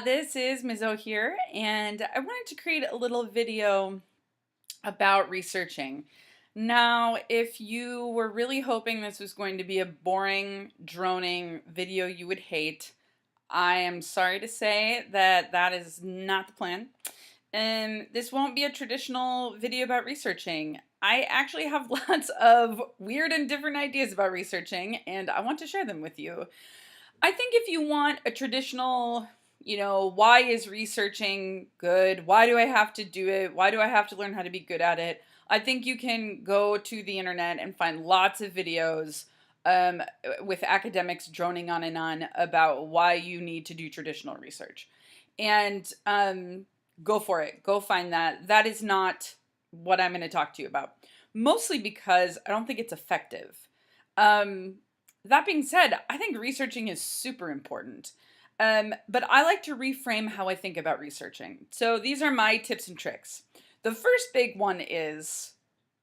This is Mizzo here, and I wanted to create a little video about researching. Now, if you were really hoping this was going to be a boring, droning video you would hate, I am sorry to say that that is not the plan. And this won't be a traditional video about researching. I actually have lots of weird and different ideas about researching, and I want to share them with you. I think if you want a traditional, why is researching good? Why do I have to do it? Why do I have to learn how to be good at it? I think you can go to the internet and find lots of videos um, with academics droning on and on about why you need to do traditional research. And go for it. Go find that. That is not what I'm going to talk to you about. Mostly because I don't think it's effective. Um, that being said, I think researching is super important. But I like to reframe how I think about researching. So these are my tips and tricks. The first big one is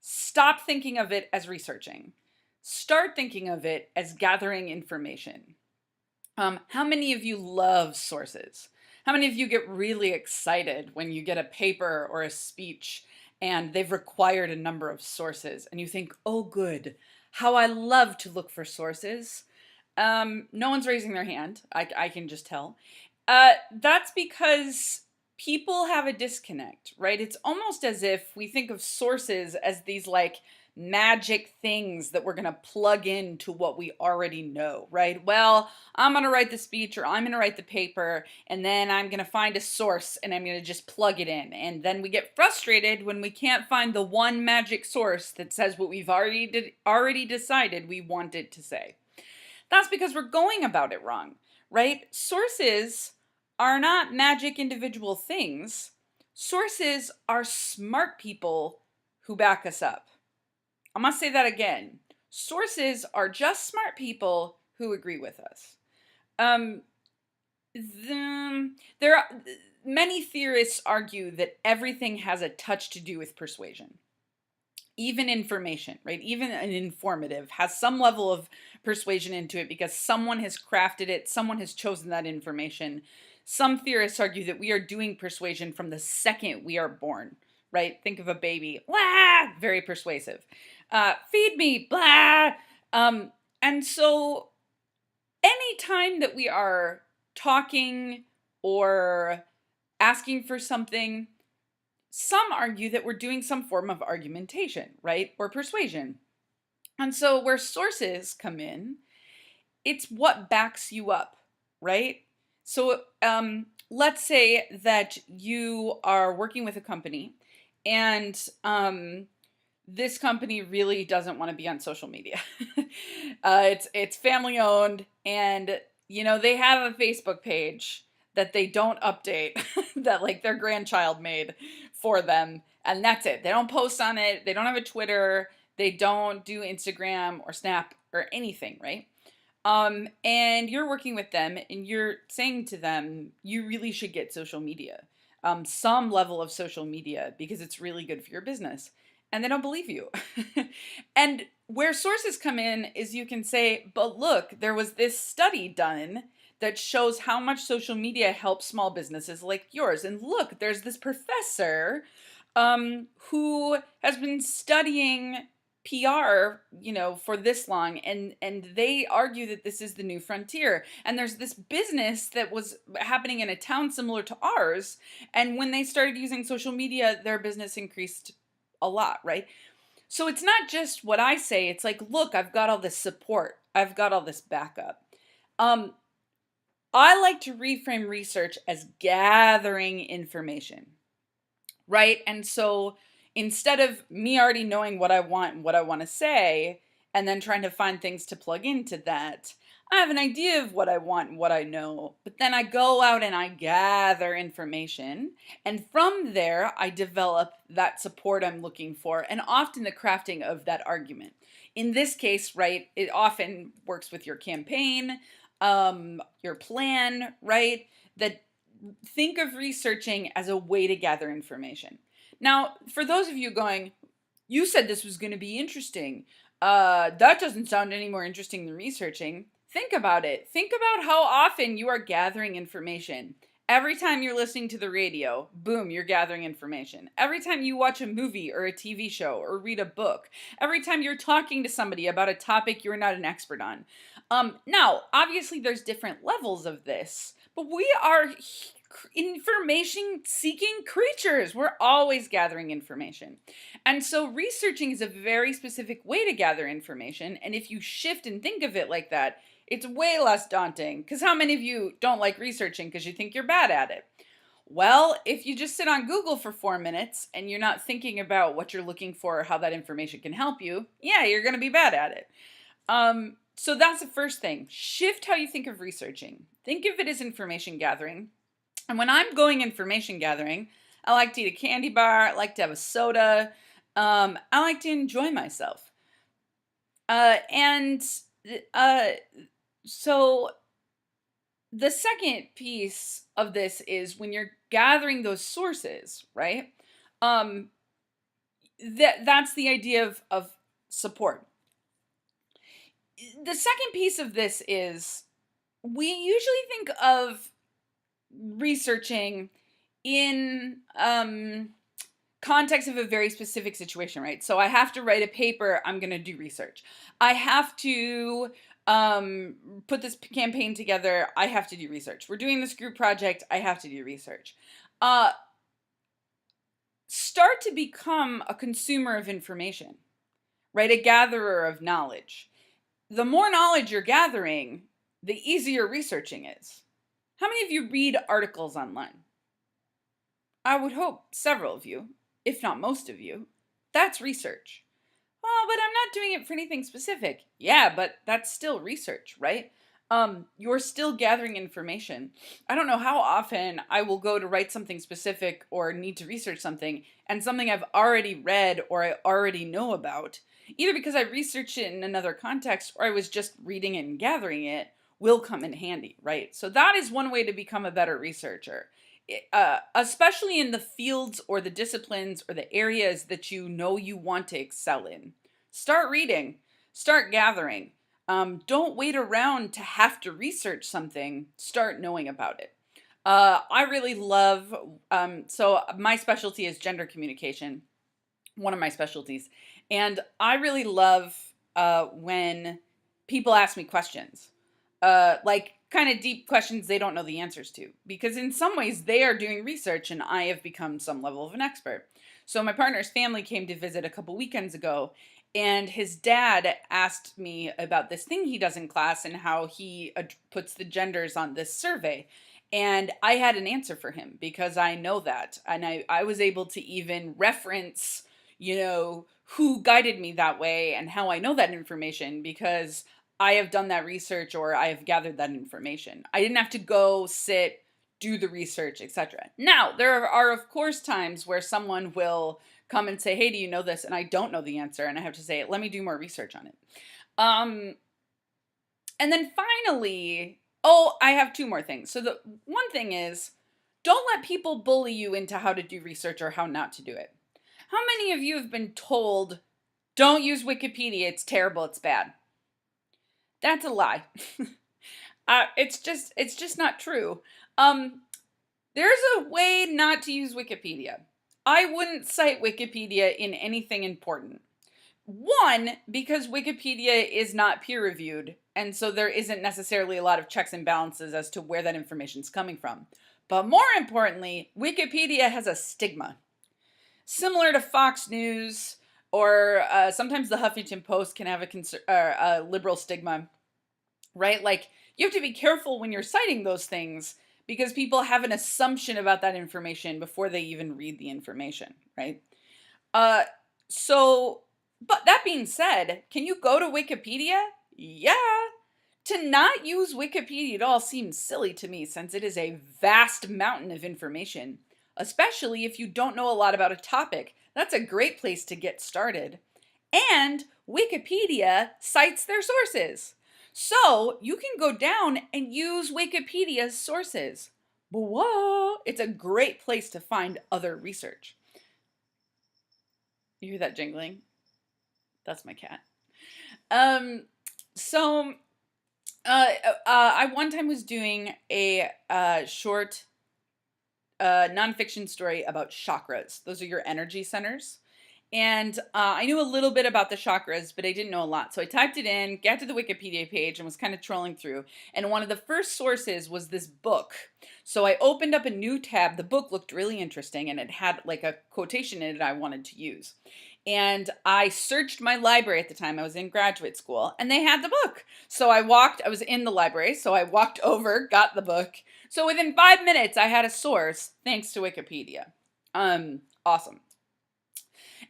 stop thinking of it as researching. Start thinking of it as gathering information. How many of you love sources? How many of you get really excited when you get a paper or a speech and they've required a number of sources and you think, oh, good, how I love to look for sources? No one's raising their hand. I can just tell. That's because people have a disconnect, right? It's almost as if we think of sources as these like magic things that we're going to plug into what we already know, right? Well, I'm going to write the speech or I'm going to write the paper and then I'm going to find a source and I'm going to just plug it in. And then we get frustrated when we can't find the one magic source that says what we've already decided we want it to say. That's because we're going about it wrong, right? Sources are not magic individual things. Sources are smart people who back us up. I'm going to say that again. Sources are just smart people who agree with us. Um, there are, many theorists argue that everything has a touch to do with persuasion. Even information, right? Even an informative has some level of persuasion into it because someone has crafted it, someone has chosen that information. Some theorists argue that we are doing persuasion from the second we are born, right? Think of a baby, blah, very persuasive. Feed me, blah. And so anytime that we are talking or asking for something, some argue that we're doing some form of argumentation, right? Or persuasion. And so where sources come in, it's what backs you up, right? So let's say that you are working with a company and this company really doesn't want to be on social media. It's family owned and they have a Facebook page that they don't update that like their grandchild made for them and that's it. They don't post on it. They don't have a Twitter. They don't do Instagram or Snap or anything, right? And you're working with them and you're saying to them, you really should get social media, some level of social media because it's really good for your business. And they don't believe you. And where sources come in is you can say, but look, there was this study done that shows how much social media helps small businesses like yours. And look, there's this professor who has been studying PR, for this long, and they argue that this is the new frontier. And there's this business that was happening in a town similar to ours, and when they started using social media, their business increased a lot, right? So it's not just what I say, it's like, look, I've got all this support. I've got all this backup. I like to reframe research as gathering information, right? And so instead of me already knowing what I want and what I want to say, and then trying to find things to plug into that, I have an idea of what I want and what I know, but then I go out and I gather information, and from there, I develop that support I'm looking for, and often the crafting of that argument. In this case, right, it often works with your campaign, your plan, right? That think of researching as a way to gather information. Now, for those of you going, you said this was going to be interesting. That doesn't sound any more interesting than researching. Think about it. Think about how often you are gathering information Every time you're listening to the radio, boom, you're gathering information. Every time you watch a movie or a TV show or read a book, every time you're talking to somebody about a topic you're not an expert on. Now, obviously, there's different levels of this, but we are information seeking creatures. We're always gathering information. And so, researching is a very specific way to gather information. And if you shift and think of it like that, it's way less daunting. Because how many of you don't like researching because you think you're bad at it? Well, if you just sit on Google for 4 minutes and you're not thinking about what you're looking for or how that information can help you, yeah, you're going to be bad at it. So that's the first thing. Shift how you think of researching. Think of it as information gathering. And when I'm going information gathering, I like to eat a candy bar. I like to have a soda. I like to enjoy myself. So the second piece of this is when you're gathering those sources, right? That's the idea of support. The second piece of this is we usually think of researching in context of a very specific situation, right? So I have to write a paper, I'm going to do research. I have to put this campaign together, I have to do research. We're doing this group project, I have to do research. Start to become a consumer of information, right? A gatherer of knowledge. The more knowledge you're gathering, the easier researching is. How many of you read articles online? I would hope several of you, if not most of you. That's research. Well, but I'm not doing it for anything specific. Yeah, but that's still research, right? You're still gathering information. I don't know how often I will go to write something specific or need to research something, and something I've already read or I already know about, either because I researched it in another context or I was just reading it and gathering it, will come in handy, right? So that is one way to become a better researcher. Especially in the fields or the disciplines or the areas that you know you want to excel in. Start reading, start gathering. Don't wait around to have to research something, start knowing about it. I really love, so my specialty is gender communication, one of my specialties. And I really love when people ask me questions, like kind of deep questions they don't know the answers to, because in some ways they are doing research and I have become some level of an expert. So my partner's family came to visit a couple weekends ago, and his dad asked me about this thing he does in class and how he puts the genders on this survey. And I had an answer for him because I know that. And I was able to even reference, who guided me that way and how I know that information because I have done that research or I have gathered that information. I didn't have to go sit, do the research, etc. Now, there are, of course, times where someone will come and say, hey, do you know this? And I don't know the answer. And I have to say, let me do more research on it. And then finally, I have two more things. So the one thing is, don't let people bully you into how to do research or how not to do it. How many of you have been told, don't use Wikipedia, it's terrible, it's bad? That's a lie. It's just not true. There's a way not to use Wikipedia. I wouldn't cite Wikipedia in anything important. One, because Wikipedia is not peer reviewed, and so there isn't necessarily a lot of checks and balances as to where that information is coming from. But more importantly, Wikipedia has a stigma. Similar to Fox News, or sometimes the Huffington Post can have a liberal stigma, right? Like, you have to be careful when you're citing those things because people have an assumption about that information before they even read the information, right? But that being said, can you go to Wikipedia? Yeah. To not use Wikipedia at all seems silly to me since it is a vast mountain of information, especially if you don't know a lot about a topic. That's a great place to get started. And Wikipedia cites their sources. So you can go down and use Wikipedia's sources. Whoa! It's a great place to find other research. You hear that jingling? That's my cat. I one time was doing a short a nonfiction story about chakras. Those are your energy centers. And I knew a little bit about the chakras, but I didn't know a lot. So I typed it in, got to the Wikipedia page, and was kind of trolling through. And one of the first sources was this book. So I opened up a new tab. The book looked really interesting, and it had like a quotation in it I wanted to use. And I searched my library at the time. I was in graduate school, and they had the book. So I was in the library, so I walked over, got the book. So within 5 minutes, I had a source thanks to Wikipedia. Awesome.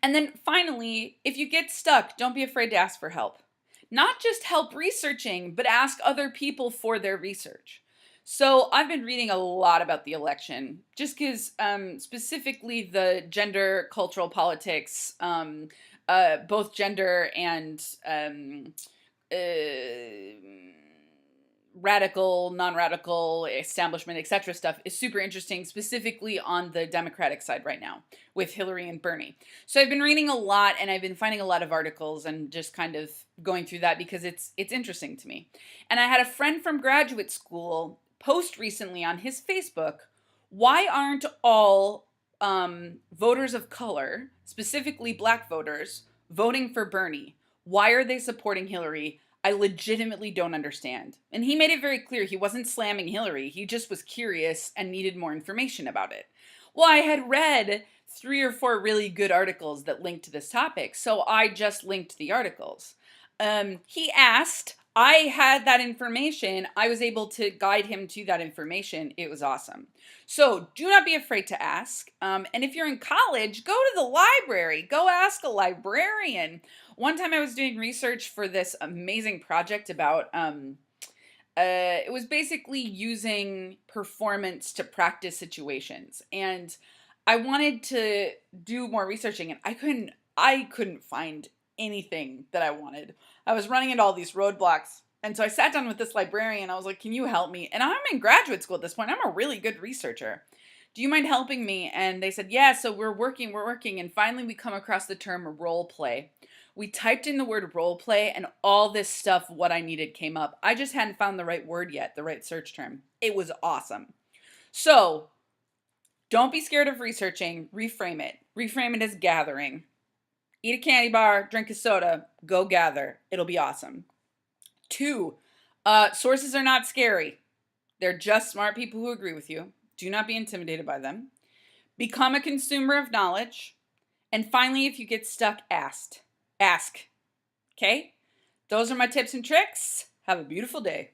And then finally, if you get stuck, don't be afraid to ask for help. Not just help researching, but ask other people for their research. So I've been reading a lot about the election, just because specifically the gender, cultural politics, both gender and uh, radical, non-radical, establishment, etc. stuff is super interesting, specifically on the Democratic side right now with Hillary and Bernie. So I've been reading a lot, and I've been finding a lot of articles and just kind of going through that because it's interesting to me. And I had a friend from graduate school post recently on his Facebook, why aren't all voters of color, specifically black voters, voting for Bernie? Why are they supporting Hillary? I legitimately don't understand. And he made it very clear he wasn't slamming Hillary. He just was curious and needed more information about it. Well, I had read 3 or 4 really good articles that linked to this topic, so I just linked the articles. He asked, I had that information. I was able to guide him to that information. It was awesome. So do not be afraid to ask. And if you're in college, go to the library. Go ask a librarian. One time I was doing research for this amazing project about, it was basically using performance to practice situations. And I wanted to do more researching, and I couldn't find anything that I wanted. I was running into all these roadblocks. And so I sat down with this librarian. I was like, can you help me? And I'm in graduate school at this point. I'm a really good researcher. Do you mind helping me? And they said, yeah, so we're working. And finally we come across the term role play. We typed in the word role play, and all this stuff, what I needed, came up. I just hadn't found the right word yet, the right search term. It was awesome. So don't be scared of researching. Reframe it. Reframe it as gathering. Eat a candy bar, drink a soda, go gather. It'll be awesome. 2, sources are not scary. They're just smart people who agree with you. Do not be intimidated by them. Become a consumer of knowledge. And finally, if you get stuck, ask. Okay? Those are my tips and tricks. Have a beautiful day.